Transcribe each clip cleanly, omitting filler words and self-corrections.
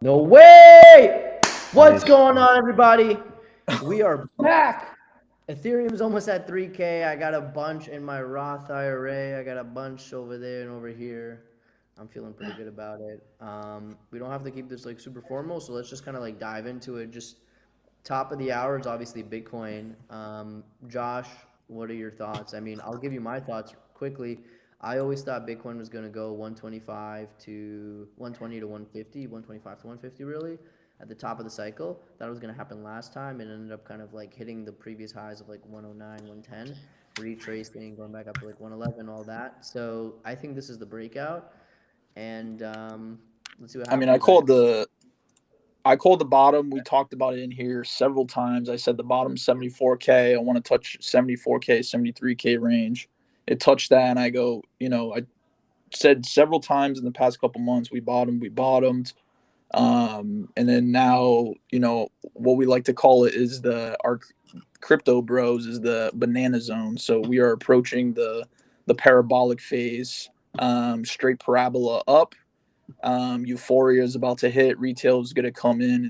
No way! What's Nice. going on, everybody? We are back. Ethereum's almost at 3K. I got a bunch in my Roth IRA. I got a bunch over there and over here. I'm feeling pretty good about it. We don't have to keep this like super formal, so let's just kind of like dive into it. Just top of the hour is obviously Bitcoin. Josh, what are your thoughts? I mean, I'll give you my thoughts quickly. I always thought Bitcoin was going to go 125 to 120 to 150, 125 to 150 really at the top of the cycle. That was going to happen last time and ended up kind of like hitting the previous highs of like 109, 110, retracing, going back up to like 111, all that. So I think this is the breakout, and let's see what I mean, I happens. I called the I called the bottom. We talked about it in here several times. I said the bottom 74K. I want to touch 74K, 73K range. It touched that, and I go, I said several times in the past couple months, we bottomed. And then now, what we like to call it is our crypto bros is the banana zone. So we are approaching the parabolic phase, straight parabola up. Euphoria is about to hit. Retail is going to come in,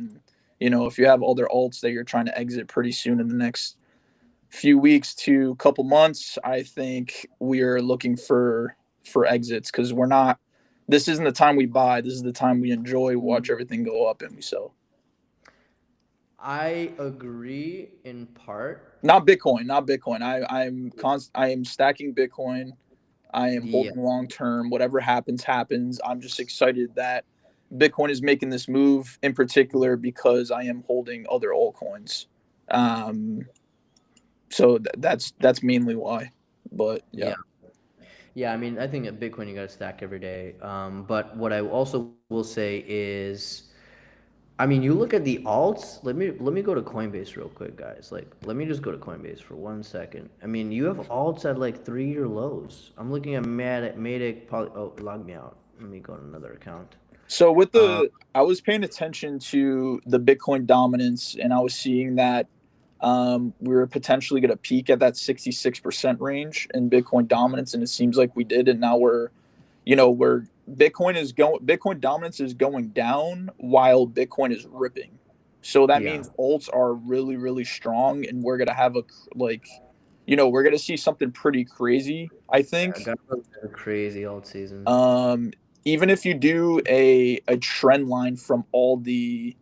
and if you have other alts that you're trying to exit pretty soon in the next few weeks to couple months, I think we are looking for exits because we're not. This isn't the time we buy. This is the time we enjoy, watch everything go up, and we sell. I agree in part. Not Bitcoin, not Bitcoin. I am stacking Bitcoin. I am Yeah. holding long term. Whatever happens, happens. I'm just excited that Bitcoin is making this move in particular because I am holding other altcoins. Um, so that's mainly why. But yeah, Yeah. Yeah, I mean, I think at Bitcoin you got to stack every day. But what I also will say is, I mean, you look at the alts. Let me go to Coinbase real quick, guys. Like, let me just go to Coinbase for 1 second. I mean, you have alts at like 3 year lows. I'm looking at Matic. Oh, log me out. Let me go to another account. so Uh, I was paying attention to the Bitcoin dominance, and I was seeing that we were potentially going to peak at that 66% range in Bitcoin dominance, and it seems like we did, and now we're Bitcoin dominance is going down while Bitcoin is ripping. So that yeah, means alts are really really strong, and we're gonna have we're gonna see something pretty crazy. I I think. got a crazy alt season. Um, Even if you do a trend line from all the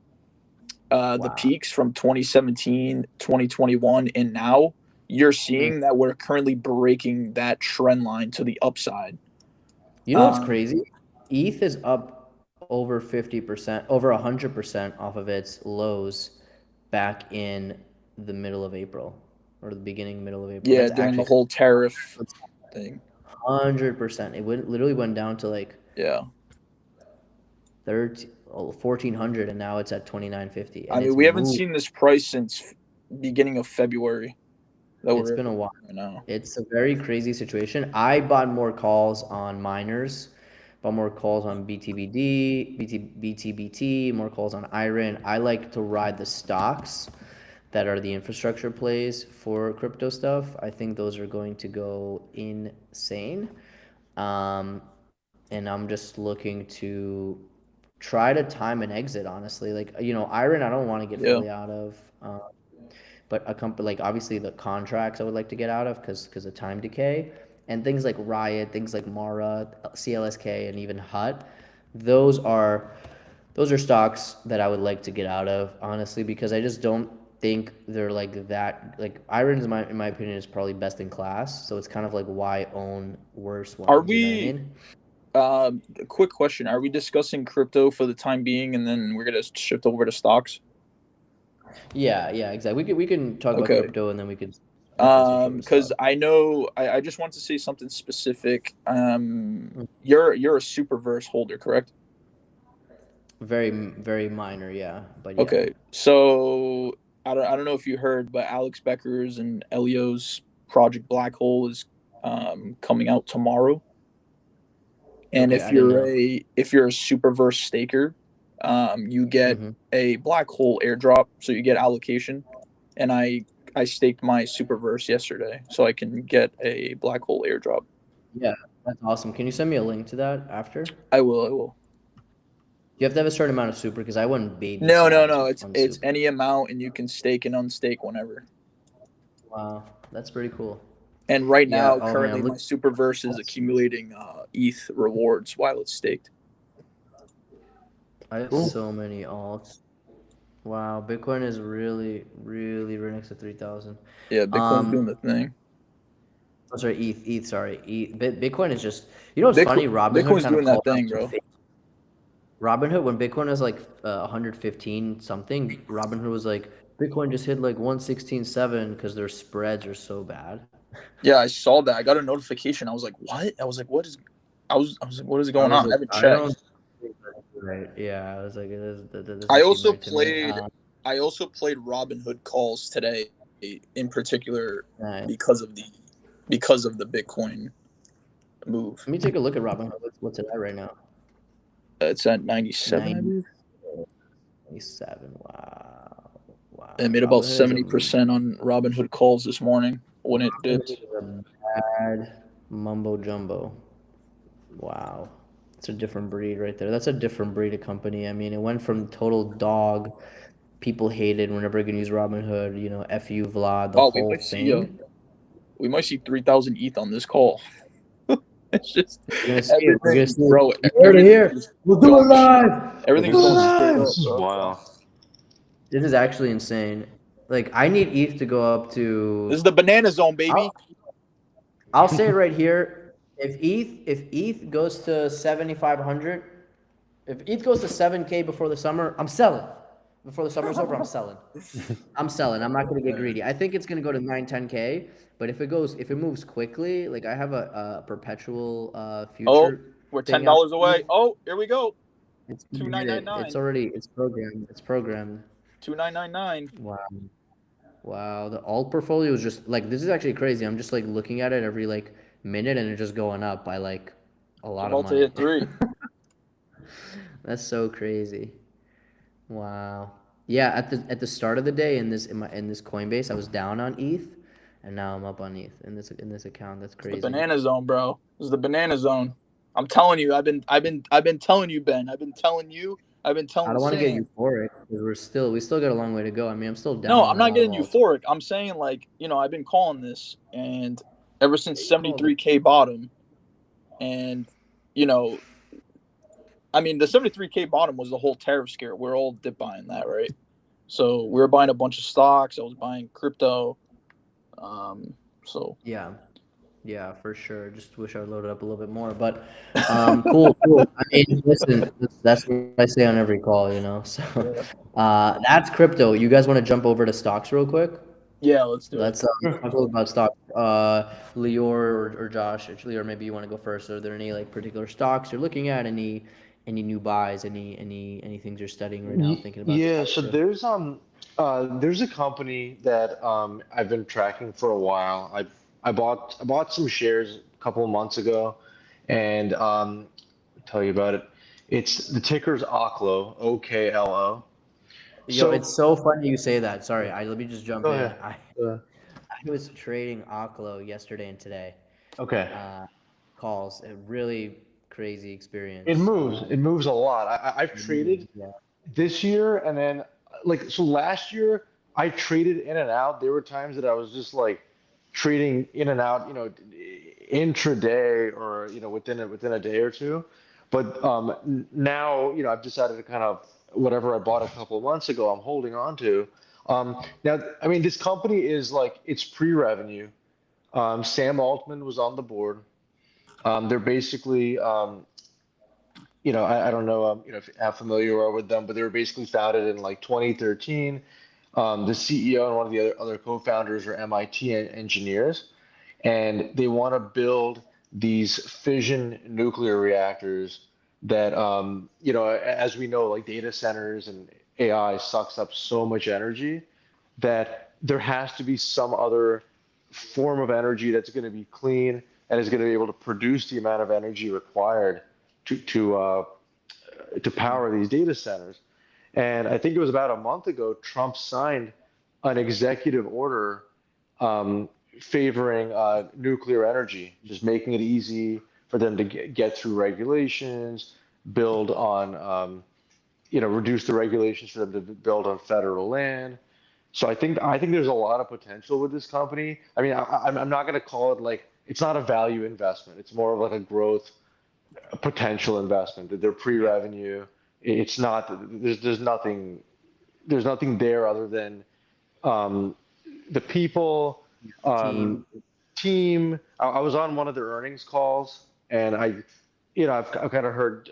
Wow. peaks from 2017, 2021, and now, you're Mm. seeing that we're currently breaking that trend line to the upside. You know what's Um, crazy? ETH is up over 50%, over 100% off of its lows back in the middle of April or the beginning, middle of April. yeah, That's during the actually whole tariff thing. 100%. Literally went down to like Yeah. 1,400 and now it's at 2,950 I and mean, it's we haven't moved. seen this price since beginning of February that It's we're been at a while. right now. It's a very crazy situation. I bought more calls on miners, bought more calls on BTBD, BTBT, more calls on IRIN. I like to ride the stocks that are the infrastructure plays for crypto stuff. I think those are going to go insane. Um, and I'm just looking to try to time an exit, honestly. Like, IRIN, I don't want to get Yeah. fully out of. But a company like obviously the contracts I would like to get out of because of time decay and things like Riot, things like Mara, CLSK, and even Hut. Those are those are stocks that I would like to get out of honestly because I just don't think they're like that. Like Iron is in my opinion is probably best in class. So it's kind of like why own worse Are ones. You know what I we? mean? A quick question: are we discussing crypto for the time being, and then we're gonna shift over to stocks? Yeah, yeah, exactly. We can talk about Okay. crypto and then we could definitely switch over to Because stock. I know I just want to say something specific. You're a Superverse holder, correct? Very very minor, yeah, but yeah. Okay. So I don't know if you heard, but Alex Becker's and Elio's Project Black Hole is coming out tomorrow. And Okay, I didn't know. if you're a Superverse staker, you get Hmm. a black hole airdrop, so you get allocation. And I staked my Superverse yesterday, so I can get a black hole airdrop. Yeah, that's awesome. Can you send me a link to that after? I will. I will. You have to have a certain amount of super because I wouldn't baby No. size on It's super. any amount, and you can stake and unstake whenever. Wow, that's pretty cool. And right Yeah. now, Oh man, currently, my Superverse is accumulating ETH rewards while it's staked. I have so many alts. Wow, Bitcoin is really, really right next to 3,000. Yeah, Bitcoin's doing the thing. Oh, sorry, ETH, sorry. Bitcoin is just, you know what's funny? Robinhood Bitcoin's kind of doing that called out thing, some bro. fake. Robinhood, when Bitcoin was like 115 something, Robinhood was like, Bitcoin just hit like 116.7 because their spreads are so bad. Yeah, I saw that. I got a notification. I was like, "What?" I was like, "What is?" I was like, "What is I going was on?" I like, haven't I don't checked. think that's right. Yeah, I was like, that I doesn't seem also right to me. played. I also played Robinhood calls today, in particular Nice. because of the Bitcoin move. Let me take a look at Robinhood. What's it at right now? It's at 97, I believe. 97. Wow. Wow. It made about Robinhood is a 70% on Robinhood calls this morning when it Robinhood dipped. is a bad mumbo jumbo. Wow. It's a different breed right there. That's a different breed of company. I mean, it went from total dog, people hated whenever I can use Robinhood, you know, FU Vlad, the Oh, whole thing. we might see 3,000 ETH on this call. It's just We're gonna see it. We're gonna everything, see it. bro. Here to Everything's here. just We'll do it going. live. We'll Everything's do it going straight live. up, This is bro. wild. This is actually insane. Like I need ETH to go up This is to. the banana zone, baby. I'll say it right here. If ETH goes to 7,500, if ETH goes to 7K before the summer, I'm selling. Before the summer's over, I'm selling. I'm selling. I'm not gonna get greedy. I think it's gonna go to 9, 10K. But if it moves quickly, like I have a perpetual Oh, future we're thing out. $10 away. Oh, here we go. It's Two gonna nine hit nine it. nine. It's already it's programmed. It's programmed. 2999. Wow. Wow. The alt portfolio is just like this is actually crazy. I'm just like looking at it every like minute and it's just going up by like a It's lot of about to money. hit 3. That's so crazy. Wow. Yeah, at the start of the day in this Coinbase, I was down on ETH, and now I'm up on ETH in this account. That's It's the crazy. banana zone, bro. This is the banana zone. I'm telling you. I've been telling you, Ben. I've been telling you. I've been I telling don't want to get Sam. euphoric because we still got a long way to go. I mean, I'm still No, down on I'm a not lot of getting alts. euphoric. I'm saying, like, I've been calling this, and ever since You called it. 73K bottom, and you know, I mean, the 73K bottom was the whole tariff scare. We're all dip buying that, right? So we were buying a bunch of stocks. I was buying crypto. So Yeah, yeah, for sure. Just wish I loaded up a little bit more, but cool. I mean, listen, that's what I say on every call, you know. So, yeah, that's crypto. You guys want to jump over to stocks real quick? yeah, let's do it. Let's talk a little about stocks. Lior or Josh, actually, or maybe you want to go first. Are there any like particular stocks you're looking at? Any new buys? Any things you're studying right now? Thinking about Yeah, getting so into? there's a company that I've been tracking for a while. I bought some shares a couple of months ago, and I'll tell you about it. It's the ticker's Oklo, OKLO. Yo, So it's so funny you say that. Sorry, let me just jump go in. ahead. I was trading Oklo yesterday and today. Okay. Uh, calls a really crazy It experience. moves. It moves a lot. I've traded Yeah. this year, and then last year I traded in and out. There were times that I was just like trading in and out, intraday or within a day or two. But now I've decided to kind of whatever I bought a couple of months ago, I'm holding on to. Now, I mean, this company is like it's pre-revenue. Sam Altman was on the board. They're basically I don't know, how familiar you are with them, but they were basically founded in like 2013. The CEO and one of the other co-founders are MIT engineers, and they want to build these fission nuclear reactors that, as we know, like data centers and AI sucks up so much energy that there has to be some other form of energy that's going to be clean and is going to be able to produce the amount of energy required to power these data centers. And I think it was about a month ago, Trump signed an executive order favoring nuclear energy, just making it easy for them to get through regulations, build on reduce the regulations for them to build on federal land. So I think there's a lot of potential with this company. I mean, I'm not going to call it like it's not a value investment. It's more of like a growth potential investment. That they're pre-revenue. It's not. There's nothing there other than um, the people, Team. team. I was on one of their earnings calls, and I've kind of heard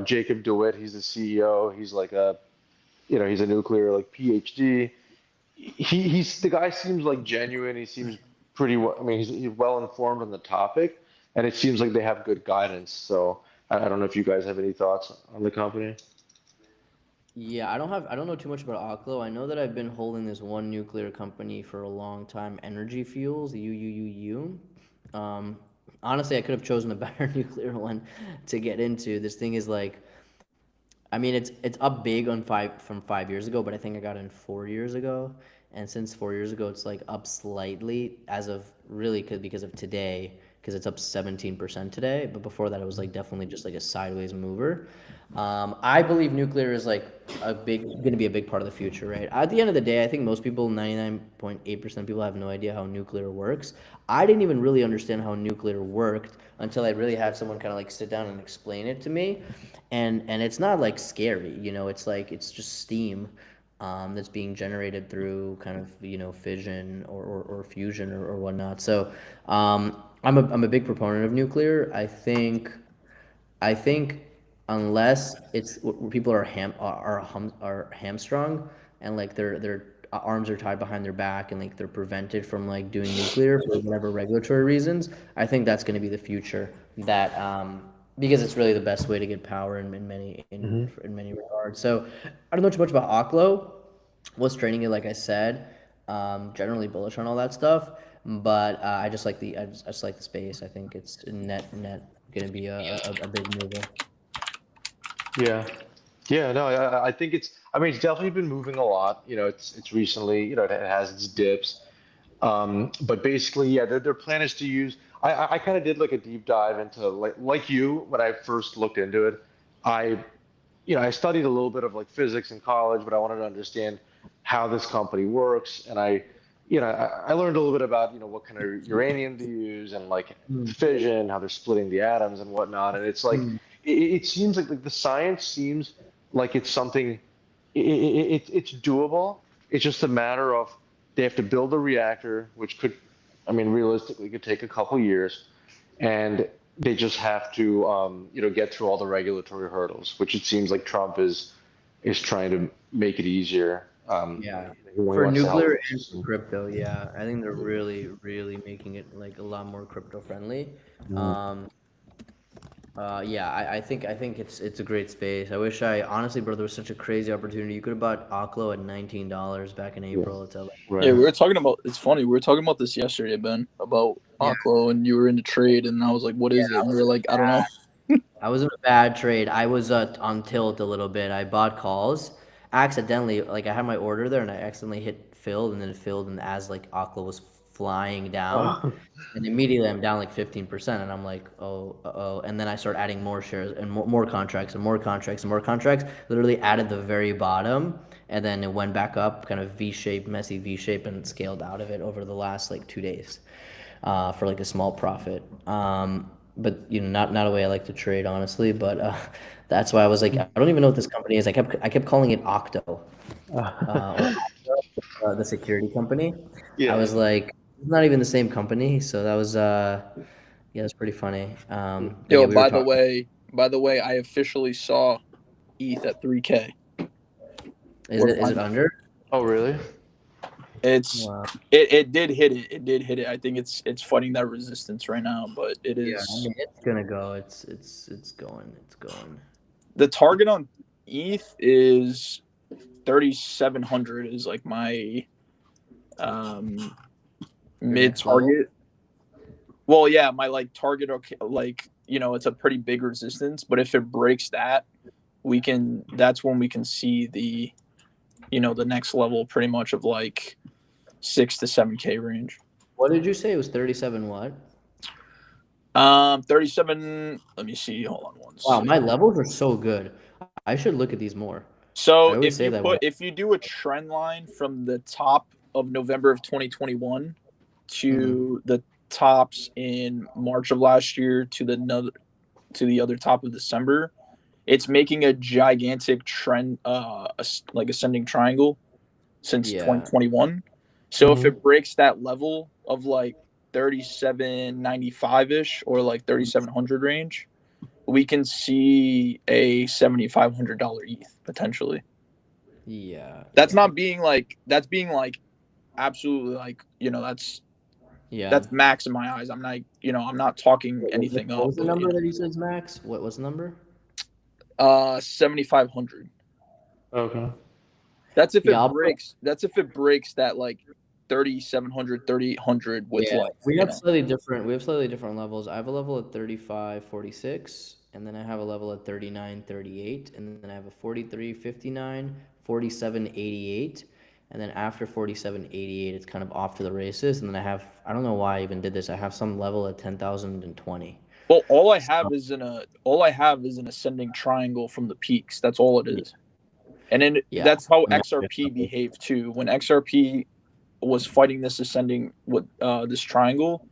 Jacob DeWitt. He's the CEO. He's like he's a nuclear like PhD. He's the guy seems like genuine. He seems pretty well. I mean, he's well informed on the topic, and it seems like they have good guidance. So I don't know if you guys have any thoughts on the company. Yeah, I don't know too much about Oklo. I know that I've been holding this one nuclear company for a long time, Energy Fuels, UUUU. Honestly, I could have chosen a better nuclear one to get into. This thing is like, I mean, it's up big on from 5 years ago, but I think I got in 4 years ago, and since 4 years ago, it's like up slightly as of really because of today, because it's up 17% today. But before that, it was like definitely just like a sideways mover. I believe nuclear is like going to be a big part of the future, right? At the end of the day, I think most people, 99.8% of people, have no idea how nuclear works. I didn't even really understand how nuclear worked until I really had someone kind of like sit down and explain it to me, and it's not like scary, It's like it's just steam. That's being generated through kind of fission or fusion or whatnot. So I'm a big proponent of nuclear. I think unless it's where people are hamstrung and like their arms are tied behind their back and like they're prevented from like doing nuclear for whatever regulatory reasons, I think that's going to be the future. That because it's really the best way to get power in many Hmm. in many regards. So I don't know too much about Oklo. Was trading it like I said. Generally bullish on all that stuff, but I just like the space. I think it's net gonna be a big mover. Yeah. Yeah, no, I think I mean, it's definitely been moving a lot. It's recently, it has its dips. But basically, yeah, their plan is to use. I kind of did like a deep dive into like you when I first looked into it. I I studied a little bit of like physics in college, but I wanted to understand how this company works, and I learned a little bit about what kind of uranium to use and like Mm, fission, how they're splitting the atoms and whatnot, and it's like mm. it seems like the science seems like it's something it's doable. It's just a matter of they have to build a reactor, which could, I mean, realistically could take a couple years, and they just have to, get through all the regulatory hurdles, which it seems like Trump is trying to make it easier. Yeah, He for wants to help nuclear the and for system. crypto, yeah, I think they're really, really making it like a lot more crypto friendly. Um, yeah, I think it's a great space. I wish I honestly, bro, there was such a crazy opportunity. You could have bought Oklo at $19 back in Yeah, April. It's like, Yeah, right. we were talking about. It's funny. We were talking about this yesterday, Ben, about yeah, Aklo, and you were in the trade, and I was like, "What yeah, is it?" I And you was were in like, a "I don't know." bad, I was in a bad trade. I was on tilt a little bit. I bought calls accidentally. Like I had my order there, and I accidentally hit filled, and then it filled, and as like Oklo was flying down. Oh, And immediately I'm down like 15%, and I'm like, oh, oh. And then I start adding more shares and more contracts and more contracts and more contracts. Literally added the very bottom, and then it went back up, kind of V-shaped, messy V-shape, and scaled out of it over the last like 2 days, for like a small profit. But not a way I like to trade, honestly. But that's why I was like, I don't even know what this company is. I kept calling it Octo, or the security company. I yeah. was like, it's not even the same company, so that was yeah, that's pretty funny. But yeah, Yo, we were by the talking. way, I officially saw ETH at 3K. Is We're it is it fine. under? Oh, really? It's Wow. it did hit it. It did hit it. I think it's fighting that resistance right now, but it Yeah, I is mean it's gonna go. It's going. It's going. the target on ETH is 3,700 is like my um Your mid next level. target. Well, yeah, my like target, okay, like it's a pretty big resistance, but if it breaks that, that's when we can see the next level pretty much of like 6 to 7K range. What did you say? It was 37 what? 37. Let me see. Hold on one Wow, second. my levels are so good. I should look at these more. I So always say that. if you do a trend line from the top of November of 2021 to the tops in March of last year to the other top of December, it's making a gigantic trend, like ascending triangle since Yeah. 2021. So if Mhm. it breaks that level of like 3795 ish or like 3700 range, we can see a $7,500 ETH potentially. Yeah. That's Yeah. not being like absolutely like that's Yeah. max in my eyes. I'm not talking anything What up, was the but number that you said, Max? What was the number? 7,500. Okay. That's if Yeah, it breaks. That's if it breaks that like 3,700, 3,800 with Yeah, like we have slightly different levels. I have a level at 35.46, and then I have a level at 39.38, and then I have a 43.59, 47.88, and then after 47.88, it's kind of off to the races. And then I don't know why I even did this. I have some level at 10,020. Well, all I have is an ascending triangle from the peaks. That's all it is. And then Yeah, that's how I'm not good XRP at those. behaved too. When XRP was fighting this ascending with this triangle,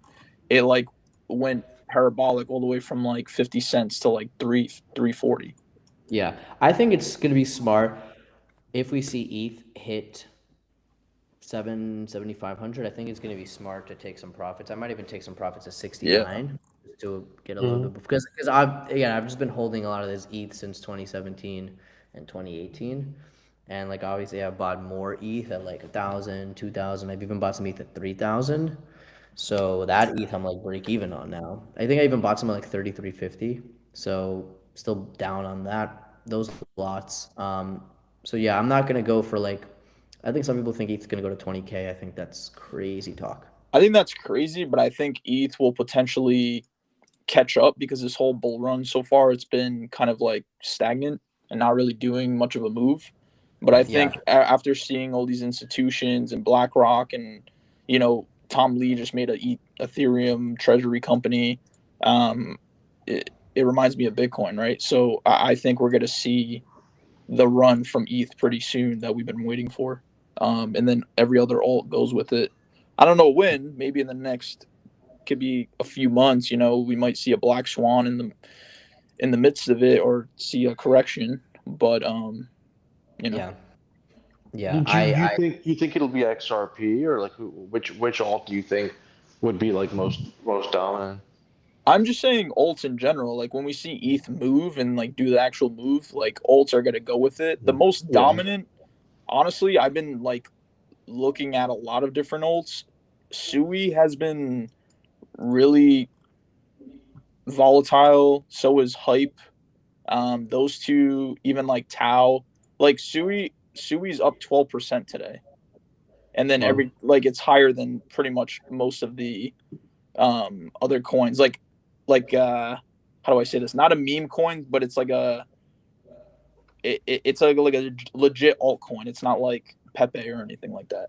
it like went parabolic all the way from like 50 cents to like 340. Yeah, I think it's gonna be smart if we see ETH hit 7,500. I think it's going to be smart to take some profits. I might even take some profits at Yeah. 69 just to get a little bit because I've just been holding a lot of this ETH since 2017 and 2018. And like obviously I've bought more ETH at like 1,000, 2,000. I've even bought some ETH at 3,000. So that ETH I'm like break even on now. I think I even bought some at like 33.50. So still down on those lots. So yeah, I'm not gonna go for like. I think some people think ETH's gonna go to 20K. I think that's crazy talk. I think that's crazy, but I think ETH will potentially catch up because this whole bull run so far it's been kind of like stagnant and not really doing much of a move. But I Yeah, think after seeing all these institutions and BlackRock and Tom Lee just made a Ethereum treasury company, um, it reminds me of Bitcoin, right? So I think we're going to see the run from ETH pretty soon that we've been waiting for, and then every other alt goes with it. I don't know when. Maybe in the next could be a few months. We might see a black swan in the midst of it, or see a correction. But yeah, yeah. Do you think it'll be XRP or like which alt do you think would be like most dominant? I'm just saying alts in general. Like when we see ETH move and like do the actual move, like alts are gonna go with it. The most Yeah. dominant, honestly, I've been like looking at a lot of different alts. Sui has been really volatile. So is Hype. Those two, even like Tau, like Sui's up 12% today, and then Well, it's higher than pretty much most of the other coins. How do I say this? Not a meme coin, but it's like it's like a legit altcoin. It's not like Pepe or anything like that.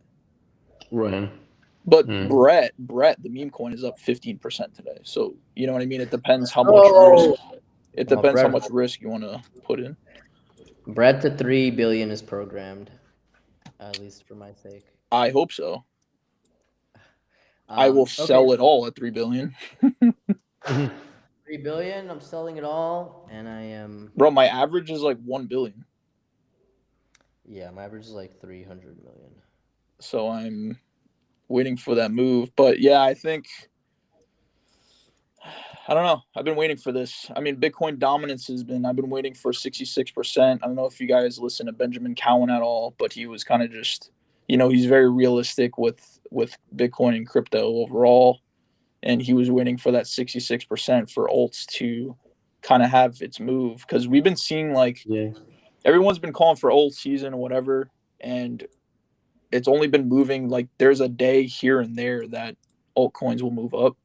right. But Mm. Brett, the meme coin is up 15% today. So you know what I mean. It depends how much risk. Oh, It well, depends how much risk you want to put in. Brett to 3 billion is programmed, at least for my sake. I hope so. I will Okay, sell it all at 3 billion. 3 billion. I'm selling it all, and I am. Bro, my average is like 1 billion. Yeah, my average is like 300 million. So I'm waiting for that move. But yeah, I don't know. I've been waiting for this. I mean, Bitcoin dominance I've been waiting for 66%. I don't know if you guys listen to Benjamin Cowan at all, but he was kind of just, he's very realistic with Bitcoin and crypto overall. And he was waiting for that 66% for alts to kind of have its move. Because we've been seeing like everyone's been calling for alt season or whatever. And it's only been moving like there's a day here and there that altcoins will move up,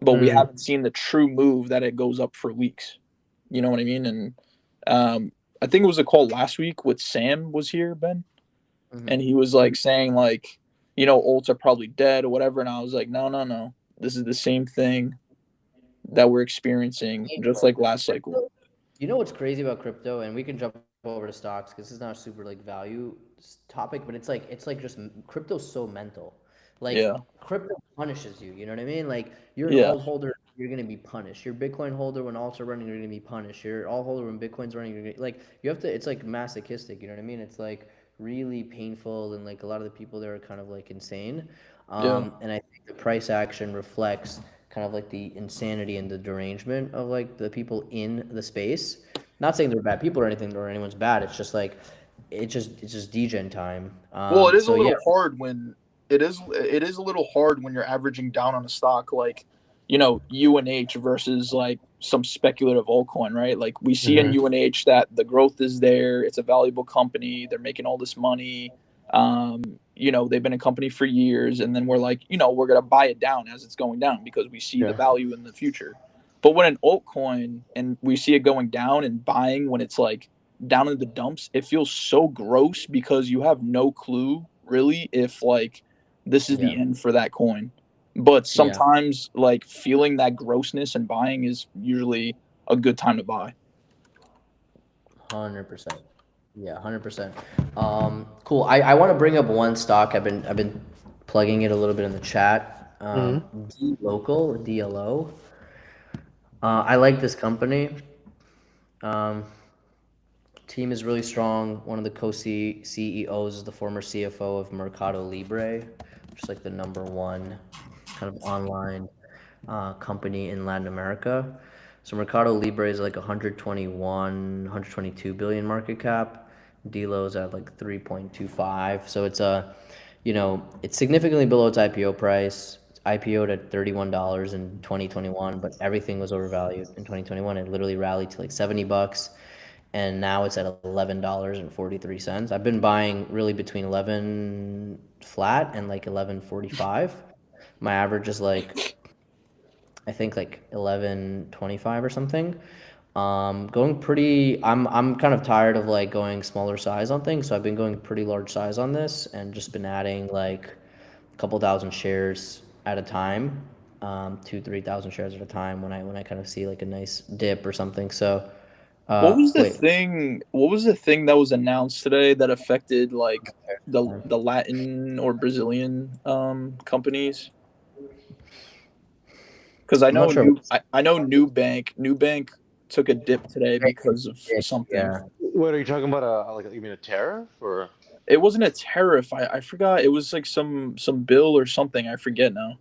but we haven't seen the true move that it goes up for weeks. You know what I mean? And I think it was a call last week with Sam was here, Ben, and he was like saying like, alts are probably dead or whatever. And I was like, no. This is the same thing that we're experiencing just like last cycle. You know what's crazy about crypto, and we can jump over to stocks because it's not a super like value topic, but it's like just crypto's so mental. Like Yeah. crypto punishes you. You know what I mean? Like you're an Yeah. alt holder, you're gonna be punished. You're a Bitcoin holder when alts are running, you're gonna be punished. You're alt holder when Bitcoin's running, you're gonna like you have to. It's like masochistic. You know what I mean? It's like really painful, and like a lot of the people there are kind of like insane. Yeah. And I think the price action reflects kind of like the insanity and the derangement of like the people in the space. Not saying they're bad people or anything or anyone's bad. It's just like it's just degen time. Well, it is a So yeah, little hard when it is a little hard when you're averaging down on a stock like, UNH versus like some speculative altcoin, right? Like we see in UNH that the growth is there, it's a valuable company, they're making all this money. They've been a company for years, and then we're like, we're gonna buy it down as it's going down because we see the value in the future. But when an altcoin and we see it going down and buying when it's like down in the dumps, it feels so gross because you have no clue really if like this is the end for that coin. But sometimes like feeling that grossness and buying is usually a good time to buy. 100%. Yeah, 100%. Cool. I want to bring up one stock. I've been plugging it a little bit in the chat. DLocal, DLO. I like this company. Team is really strong. One of the co-CEOs is the former CFO of Mercado Libre, which is like the number one kind of online company in Latin America. So Mercado Libre is like 121, 122 billion market cap. Delo's at like 3.25. So it's significantly below its IPO price. It's IPO'd at $31 in 2021, but everything was overvalued in 2021. It literally rallied to like $70, and now it's at $11.43. I've been buying really between 11 flat and like 11.45. My average is like I think like 11.25 or something. Going pretty. I'm kind of tired of like going smaller size on things, so I've been going pretty large size on this and just been adding like a couple thousand shares at a time, 2-3 thousand shares at a time when I kind of see like a nice dip or something. So, What was the wait. thing? What was the thing that was announced today that affected like the Latin or Brazilian companies? Because I'm not sure. I know Nubank took a dip today because of something. Yeah. What are you talking about? Like you mean a tariff or? It wasn't a tariff. I forgot. It was like some bill or something. I forget now.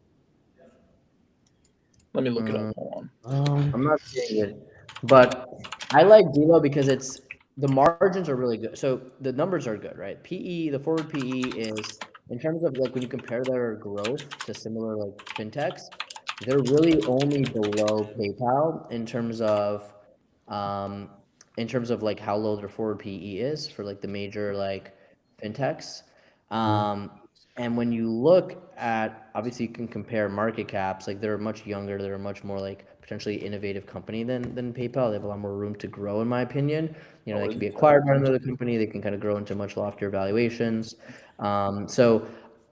Let me look it up. Hold on. I'm not seeing it, but I like Delo because the margins are really good. So the numbers are good, right? PE, the forward PE is in terms of like when you compare their growth to similar like fintechs, they're really only below PayPal um, in terms of like how low their forward PE is for like the major like fintechs. Um, and when you look at, obviously you can compare market caps, like they're much younger, they're a much more like potentially innovative company than PayPal. They have a lot more room to grow, in my opinion. They can be acquired by another company, they can kind of grow into much loftier valuations. So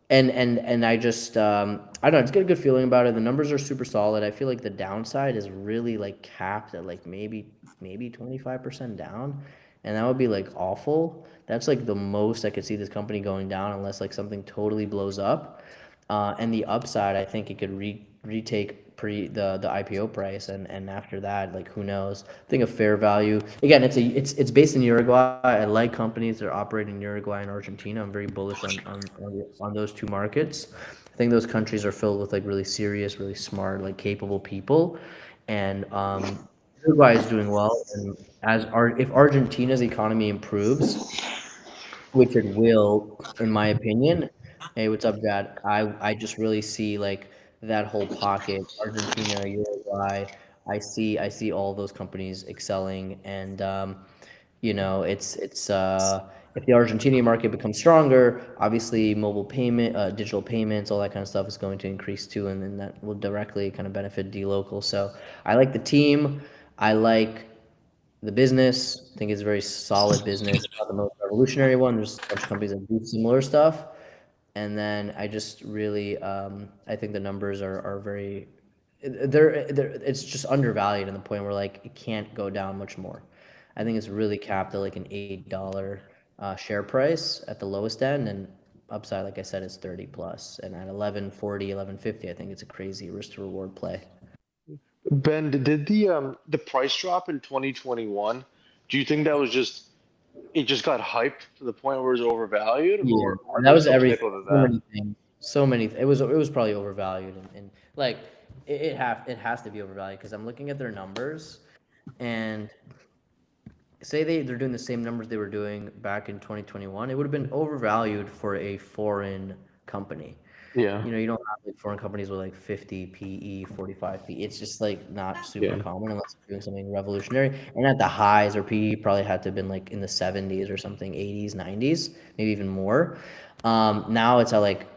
and I just I don't know, it's got a good feeling about it. The numbers are super solid. I feel like the downside is really like capped at like maybe 25% down, and that would be like awful. That's like the most I could see this company going down unless like something totally blows up. And the upside, I think it could retake the IPO price, and after that, like who knows? I think a fair value. Again, it's based in Uruguay. I like companies that are operating in Uruguay and Argentina. I'm very bullish on those two markets. I think those countries are filled with like really serious, really smart, like capable people, and Uruguay is doing well. And if Argentina's economy improves, which it will, in my opinion. Hey, what's up, Dad? I just really see like that whole pocket, Argentina, Uruguay. I see all those companies excelling, and it's if the Argentinian market becomes stronger, obviously mobile payment, digital payments, all that kind of stuff is going to increase too, and then that will directly kind of benefit dLocal. So I like the team. I like the business. I think it's a very solid business. Not the most revolutionary one. There's a bunch of companies that do similar stuff. And then I just really, I think the numbers are very, it's just undervalued in the point where like it can't go down much more. I think it's really capped at like an $8 share price at the lowest end, and upside, like I said, is 30 plus. And at 11.40, 11.50, I think it's a crazy risk to reward play. Ben, did the price drop in 2021? Do you think that was just it just got hyped to the point where it was overvalued, Yeah, or and that there's was something everything. other than So that? many things. So many. It was probably overvalued, and like it has to be overvalued because I'm looking at their numbers, and say they're doing the same numbers they were doing back in 2021, it would have been overvalued for a foreign company. Yeah, You don't have like foreign companies with like 50 PE, 45 PE. It's just like not super yeah, common unless you're doing something revolutionary. And at the highs, or PE probably had to have been like in the 70s or something, 80s, 90s, maybe even more. Now it's at like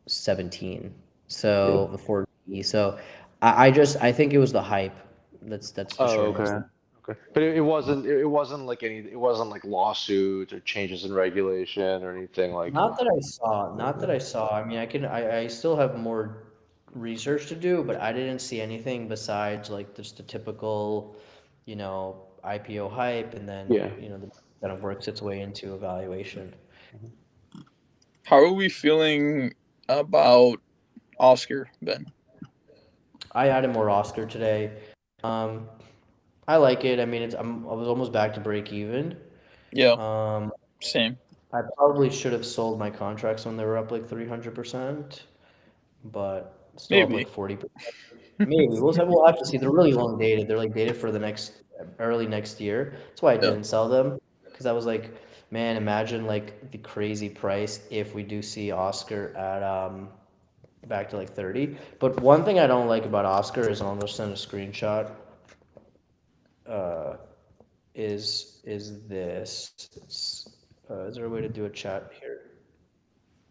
17. yeah. So before PE. So I think it was the hype. That's the Oh, short okay. answer. Okay. But it wasn't like it wasn't like lawsuits or changes in regulation or anything Not that I saw. like Not that that. I saw. I mean, I still have more research to do, but I didn't see anything besides like just the typical, IPO hype, and then, Yeah. the kind of works its way into evaluation. How are we feeling about Oscar, Ben? I added more Oscar today. Um, I like it. I mean, I was almost back to break even. Yeah, Um, same. I probably should have sold my contracts when they were up like 300%, but still up like Maybe. 40%. Maybe we'll have to see. They're really long dated. They're like dated for the next early next year. That's why I Yeah. didn't sell them, because I was like, man, imagine like the crazy price if we do see Oscar at back to like 30. But one thing I don't like about Oscar is, and I'll just send a screenshot. Uh, is this? Is there a way to do a chat here?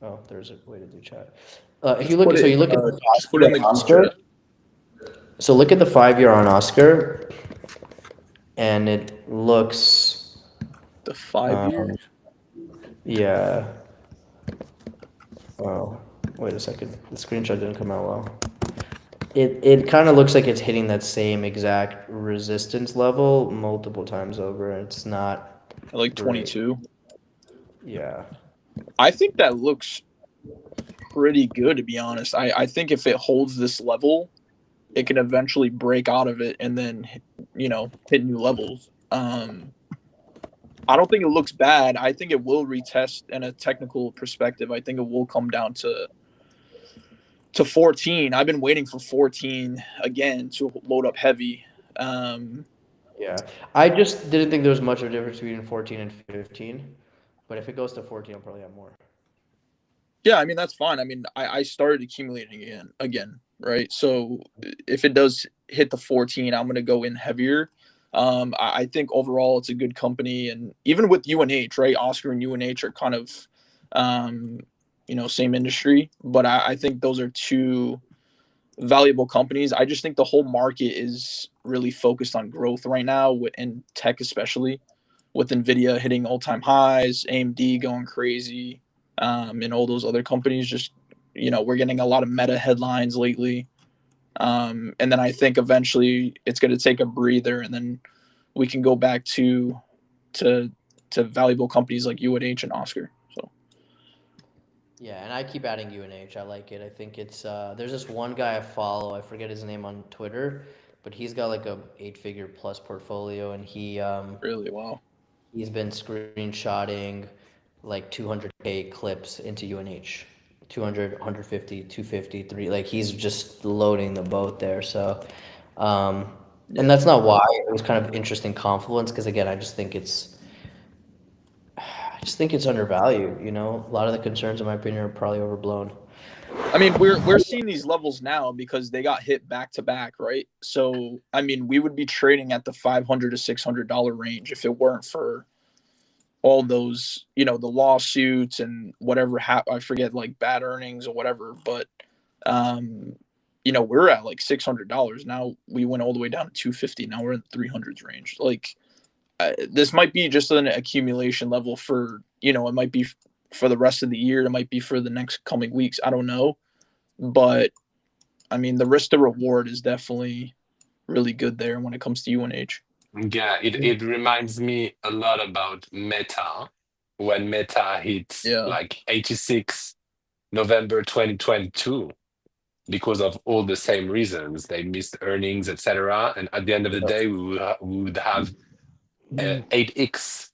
Oh, there's a way to do chat. If you Just look, put so it. you look at the Just put it in the group Oscar. chat. So look at the 5 year on Oscar, and it looks, The 5 years. um, yeah. Wow. Wait a second. The screenshot didn't come out well. It kind of looks like it's hitting that same exact resistance level multiple times over. It's not Like great. 22. Yeah. I think that looks pretty good, to be honest. I think if it holds this level, it can eventually break out of it and then, hit new levels. I don't think it looks bad. I think it will retest in a technical perspective. I think it will come down to 14. I've been waiting for 14 again to load up heavy. Yeah. I just didn't think there was much of a difference between 14 and 15. But if it goes to 14, I'll probably have more. Yeah, I mean that's fine. I mean, I started accumulating again, right? So if it does hit the 14, I'm gonna go in heavier. I think overall it's a good company, and even with UNH, right? Oscar and UNH are kind of, same industry, but I think those are two valuable companies. I just think the whole market is really focused on growth right now, in tech especially, with Nvidia hitting all-time highs, AMD going crazy, and all those other companies. Just we're getting a lot of meta headlines lately, and then I think eventually it's going to take a breather, and then we can go back to valuable companies like UNH and Oscar. So Yeah, and I keep adding UNH. I like it. I think it's there's this one guy I follow. I forget his name on Twitter, but he's got like a 8 figure plus portfolio, and really, wow. he's been screenshotting like 200K clips into UNH. 200, 150, 250, 3. Like he's just loading the boat there. So, Yeah. and that's not why. It was kind of interesting confluence because, again, I just think it's undervalued. A lot of the concerns, in my opinion, are probably overblown. I mean, we're seeing these levels now because they got hit back to back, right? So I mean, we would be trading at the $500 to $600 range if it weren't for all those, the lawsuits and whatever. I forget, like bad earnings or whatever. But we're at like $600 now. We went all the way down to 250. Now we're in the 300s range. Like this might be just an accumulation level for, it might be for the rest of the year. It might be for the next coming weeks. I don't know. But I mean, the risk to reward is definitely really good there when it comes to UNH. Yeah, it reminds me a lot about Meta when Meta hit Yeah. like 86 November 2022 because of all the same reasons. They missed earnings, etc. And at the end of the Yeah. day, we would have 8x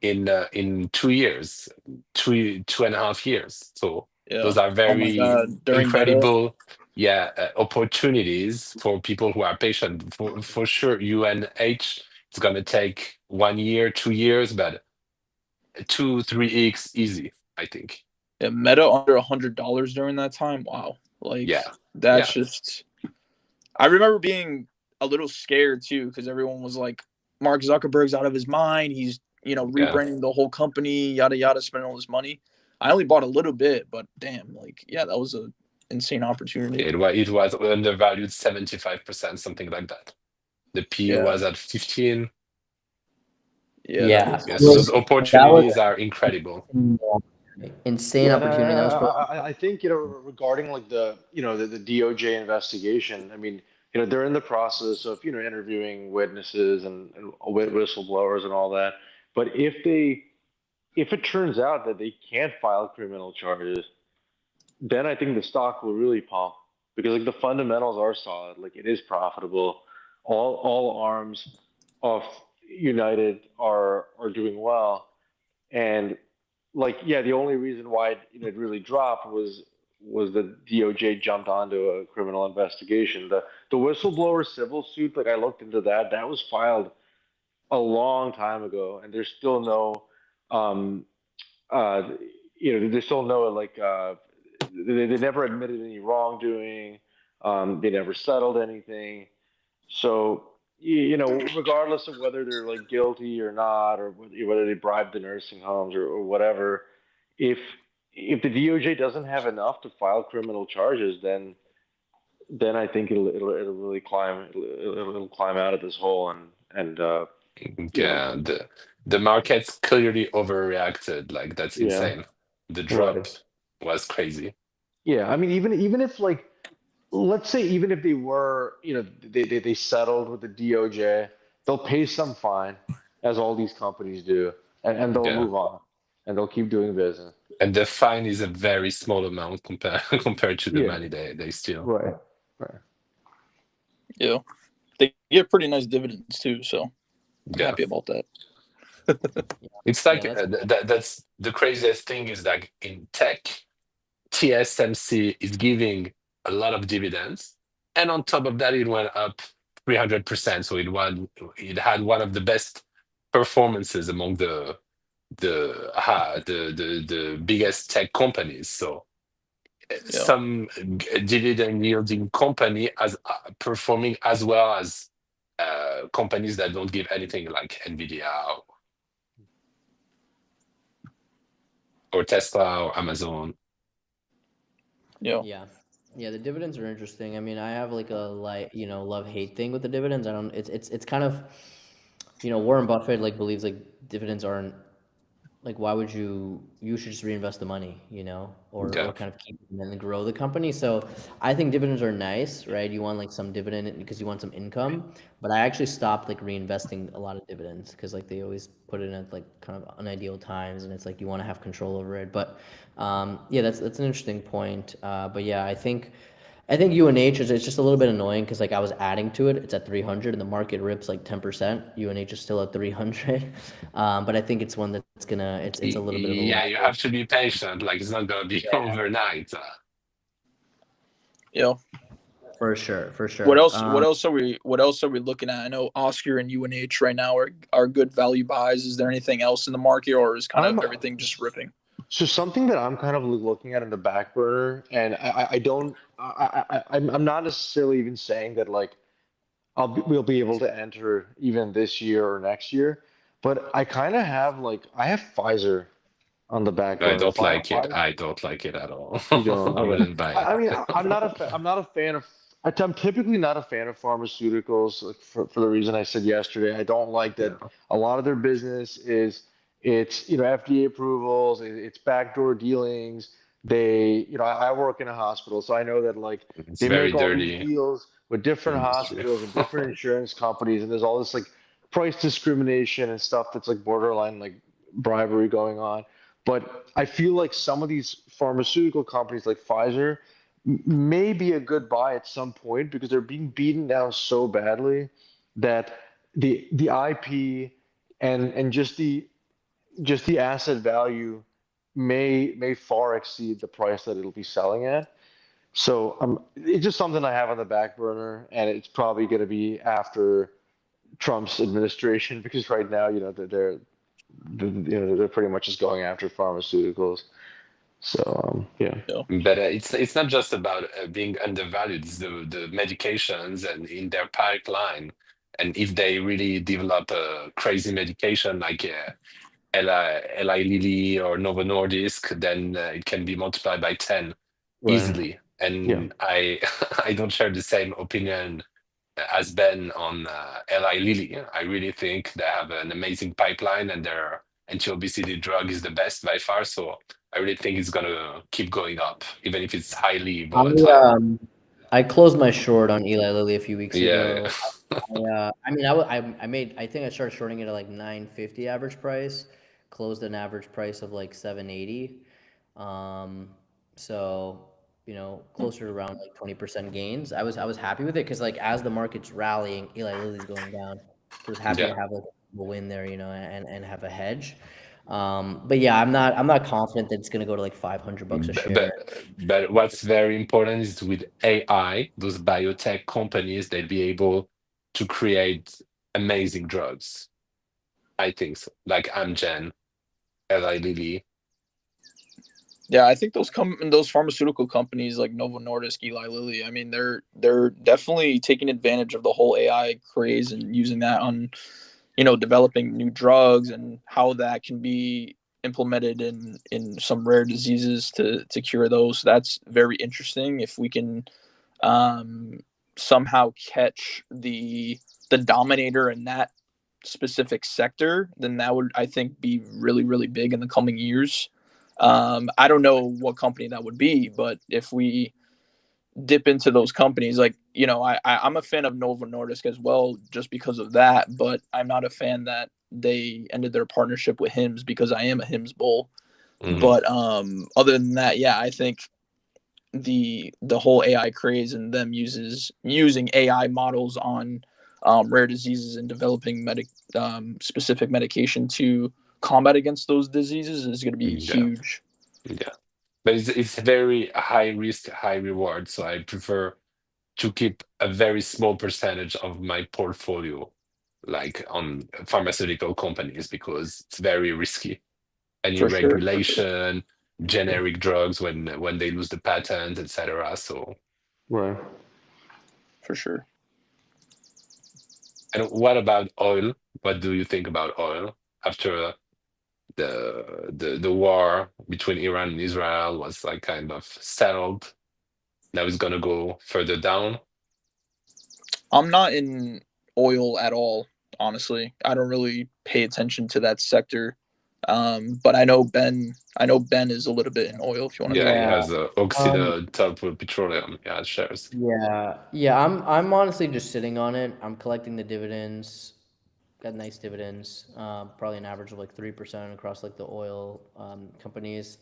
in 2 years, 2.5 years. So Yeah. those are Oh my very God. During Meta. incredible, opportunities for people who are patient. For sure, UNH it's gonna take 1 year, 2 years, but 2, 3x easy, I think. Yeah, Meta under $100 during that time. Wow. Like Yeah. that's Yeah. just. I remember being a little scared too because everyone was like, Mark Zuckerberg's out of his mind. He's rebranding the whole company, yada yada, spending all this money. I only bought a little bit, but damn, like yeah, that was a insane opportunity. It was undervalued 75%, something like that. The P Yeah. was at 15. Yeah. Yeah. That was Yes, those That was opportunities are incredible. insane Yeah, and opportunity. That was I think regarding like the DOJ investigation. I mean, they're in the process of interviewing witnesses and whistleblowers and all that. But if it turns out that they can't file criminal charges, then I think the stock will really pump because like the fundamentals are solid. Like it is profitable. All arms of United are doing well, and like yeah, the only reason why it really dropped was the DOJ jumped onto a criminal investigation. The whistleblower civil suit, like I looked into that, that was filed a long time ago, and there's still no um uh there's still no like they never admitted any wrongdoing. They never settled anything. So regardless of whether they're like guilty or not, or whether they bribed the nursing homes or whatever, if if the DOJ doesn't have enough to file criminal charges, then I think it'll really climb it'll climb out of this hole and you know Yeah, the market's clearly overreacted. Like that's yeah, insane. The drop right. was crazy. Yeah, I mean, even if like, let's say even if they were, they settled with the DOJ, they'll pay some fine, as all these companies do, and they'll Yeah. move on, and they'll keep doing business. And the fine is a very small amount compared to the Yeah, money they steal. right, right. Yeah. They get pretty nice dividends too, so I'm Yeah. happy about that. It's like Yeah, that's the craziest thing is like in tech, TSMC is giving a lot of dividends, and on top of that, it went up 300%. So it had one of the best performances among the biggest tech companies. So Yeah. some dividend yielding company as performing as well as companies that don't give anything like Nvidia or Tesla or Amazon. Yeah. Yeah, the dividends are interesting. I mean, I have like a love hate thing with the dividends. I don't. It's kind of, Warren Buffett like believes like dividends aren't like why would you should just reinvest the money, or Yeah. kind of keep it and then grow the company. So I think dividends are nice, right? You want like some dividend because you want some income, but I actually stopped like reinvesting a lot of dividends because like they always put it at like kind of unideal times, and it's like you want to have control over it. But yeah, that's an interesting point. But yeah, I think UNH is it's just a little bit annoying because like I was adding to it. It's at 300 and the market rips like 10%. UNH is still at 300, but I think it's one that's gonna it's a little bit of a Yeah, you lag. have to be patient. Like it's not gonna be overnight. Yeah. For sure, for sure. What else are we looking at? I know Oscar and UNH right now are good value buys. Is there anything else in the market, or is kind of I'm everything just ripping? So something that I'm kind of looking at in the back burner, and I don't, I'm not necessarily even saying that like we'll be able to enter even this year or next year, but I kind of have like I have Pfizer on the back I burner. don't like it. I don't like it at all. You don't, I okay. wouldn't buy I it. mean, I'm not a fan of. I'm typically not a fan of pharmaceuticals like, for the reason I said yesterday. I don't like that Yeah. a lot of their business is it's FDA approvals, it's backdoor dealings. I work in a hospital, so I know that like It's they very make all these dirty deals with different industry. hospitals and different insurance companies, and there's all this like price discrimination and stuff that's like borderline like bribery going on. But I feel like some of these pharmaceutical companies like Pfizer may be a good buy at some point because they're being beaten down so badly that the IP and just the asset value may far exceed the price that it'll be selling at. So it's just something I have on the back burner, and it's probably going to be after Trump's administration because right now, you know, they're pretty much just going after pharmaceuticals. So yeah, But it's not just about being undervalued. It's the medications and in their pipeline, and if they really develop a crazy medication like Eli Lilly or Novo Nordisk, then it can be multiplied by 10 right, easily. yeah. And I I don't share the same opinion as Ben on Eli Lilly. I really think they have an amazing pipeline and their anti-obesity drug is the best by far. So I really think it's gonna keep going up, even if it's highly I volatile. I closed my short on Eli Lilly a few weeks Yeah, ago. I mean, I made, I think I started shorting it at like 950 average price, closed an average price of like 780. Um, so, you know, closer to around like 20% gains. I was happy with it because like as the market's rallying, Eli Lilly's going down. So I was happy to yeah. have like a win there, you know, and have a hedge. But yeah, I'm not confident that it's gonna go to like $500 a But, share. but what's very important is with AI, those biotech companies, they'll be able to create amazing drugs. I think so. Like Amgen, Eli Lilly. Yeah, I think those pharmaceutical companies like Novo Nordisk, Eli Lilly. I mean, they're definitely taking advantage of the whole AI craze and using that on, developing new drugs and how that can be implemented in some rare diseases to cure those. That's very interesting. If we can um, somehow catch the dominator in that specific sector, then that would, I think, be really, really big in the coming years. I don't know what company that would be, but if we dip into those companies, like, I'm a fan of Novo Nordisk as well, just because of that, but I'm not a fan that they ended their partnership with Hims because I am a Hims bull. Mhm. But other than that, yeah, I think the whole AI craze and them using AI models on rare diseases and developing specific medication to combat against those diseases is going to be Yeah, huge. yeah. But it's very high risk, high reward. So I prefer to keep a very small percentage of my portfolio, like on pharmaceutical companies, because it's very risky. Any For sure. regulation, generic drugs when they lose the patent, etc. So, Right. For sure. and what about oil? What do you think about oil after the war between Iran and Israel was like kind of settled? Now it's gonna go further down. I'm not in oil at all, honestly. I don't really pay attention to that sector. But I know Ben is a little bit in oil if you want to Yeah, talk he Yeah. about. has a Oxida top with petroleum. Yeah, shares. Yeah, I'm honestly just sitting on it. I'm collecting the dividends. Got nice dividends. Probably an average of like 3% across like the oil companies.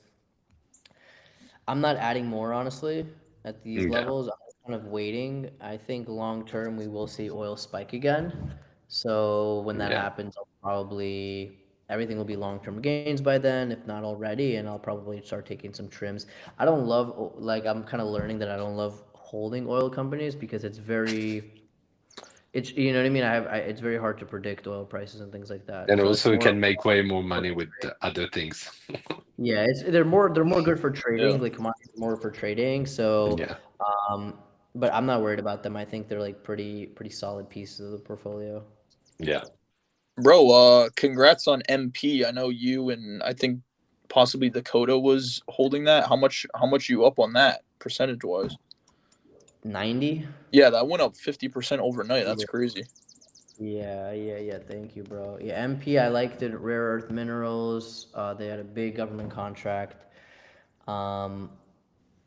I'm not adding more honestly at these Yeah, levels. I'm kind of waiting. I think long term we will see oil spike again. So when that yeah. happens, I'll probably everything will be long term gains by then, if not already, and I'll probably start taking some trims. I don't love like I'm kind of learning that I don't love holding oil companies because it's you know what I mean. It's very hard to predict oil prices and things like that. And So it's also you more. can make way more money with the other things. Yeah, they're more good for Yeah. trading. Like commodities are more for trading. So, Yeah. um, but I'm not worried about them. I think they're like pretty solid pieces of the portfolio. Yeah. Bro, congrats on MP. I know you and I think possibly Dakota was holding that. How much you up on that percentage wise? 90? Yeah, that went up 50% overnight. That's Yeah, crazy. yeah. Thank you, bro. Yeah, MP. I liked it. Rare earth minerals. They had a big government contract. Um,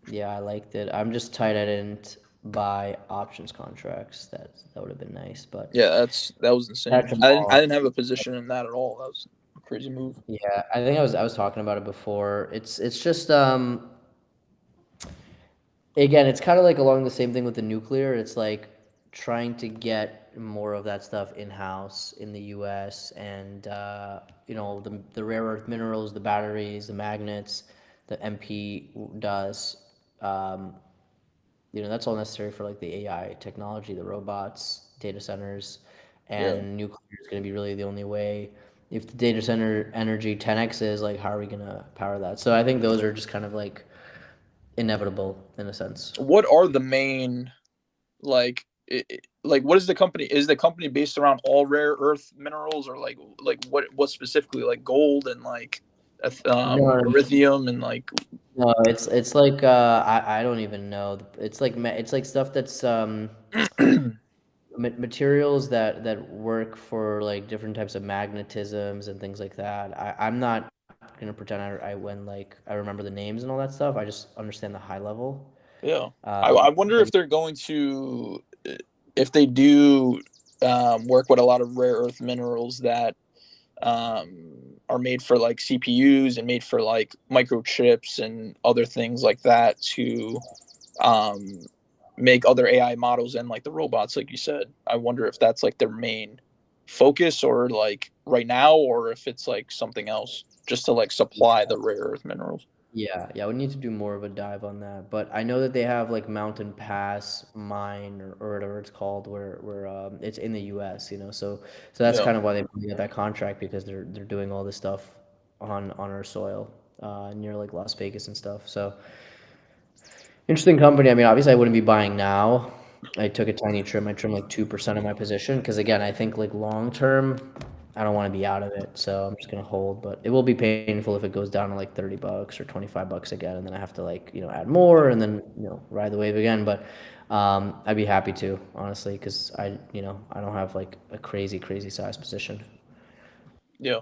yeah, I liked it. I'm just tight. I didn't. buy options contracts. That would have been nice, but Yeah, that was insane. Catch 'em I all. didn't have a position in that at all. That was a crazy move. yeah, I think I was talking about it before. It's just again, it's kind of like along the same thing with the nuclear. It's like trying to get more of that stuff in house in the U.S. and you know the rare earth minerals, the batteries, the magnets, the MP does. Um, you know that's all necessary for like the AI technology, the robots, data centers, Yeah. and nuclear is going to be really the only way. If the data center energy 10x is like, how are we going to power that? So I think those are just kind of like inevitable in a sense. What are the main like like what is the company? Is the company based around all rare earth minerals or like what specifically like gold and like No, lithium and like no, it's like I don't even know. It's like it's like stuff that's materials that work for like different types of magnetisms and things like that. I'm not gonna pretend I when like I remember the names and all that stuff. I just understand the high level. yeah. I wonder But if they're going to if they do work with a lot of rare earth minerals that are made for like CPUs and made for like microchips and other things like that to um, make other AI models and like the robots, like you said. I wonder if that's like their main focus or like right now, or if it's like something else just to like supply the rare earth minerals. yeah, we need to do more of a dive on that. But I know that they have like Mountain Pass mine or whatever it's called, where it's in the U.S. You know, so that's Yeah. kind of why they got that contract because they're doing all this stuff on our soil near like Las Vegas and stuff. So interesting company. I mean, obviously I wouldn't be buying now. I took a tiny trim. I trimmed like 2% of my position because again, I think like long term, I don't want to be out of it. So I'm just gonna hold. But it will be painful if it goes down to like $30 or $25 again, and then I have to like add more and then ride the wave again. But I'd be happy to honestly because I don't have like a crazy size position. Yeah.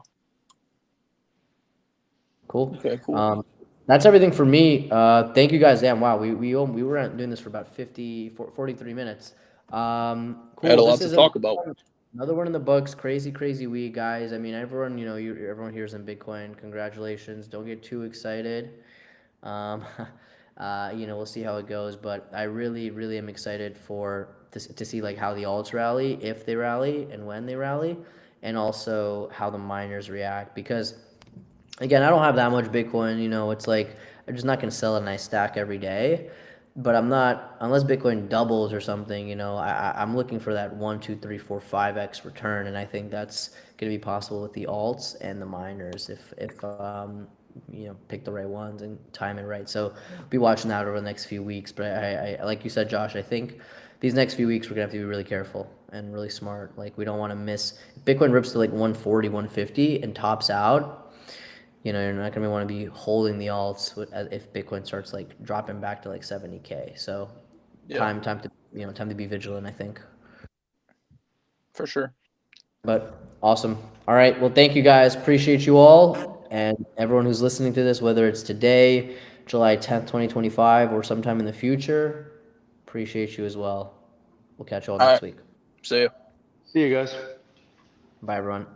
Cool. Okay. Cool. That's everything for me. Thank you guys. Damn, wow. We were doing this for about 43 minutes. I had Cool. a This lot to is talk about. another one in the books. Crazy week, guys. I mean, everyone, everyone here is in Bitcoin. Congratulations. Don't get too excited. Um, we'll see how it goes, but I really am excited to see like how the alts rally, if they rally, and when they rally, and also how the miners react because again, I don't have that much Bitcoin. It's like I'm just not going to sell a nice stack every day. But I'm not unless Bitcoin doubles or something. I'm looking for that 1, 2, 3, 4, 5x return, and I think that's going to be possible with the alts and the miners if pick the right ones and time it right. So be watching that over the next few weeks. But I like you said, Josh, I think these next few weeks we're gonna have to be really careful and really smart. Like we don't want to miss. If Bitcoin rips to like 140, 150 and tops out. You're not gonna want to be holding the alts if Bitcoin starts like dropping back to like 70K. So Yeah. time to be vigilant, I think. For sure. But awesome. All right. Well, thank you guys. Appreciate you all and everyone who's listening to this, whether it's today, July 10th, 2025, or sometime in the future. Appreciate you as well. We'll catch you all All next right. week. See ya. See you guys. Bye, everyone.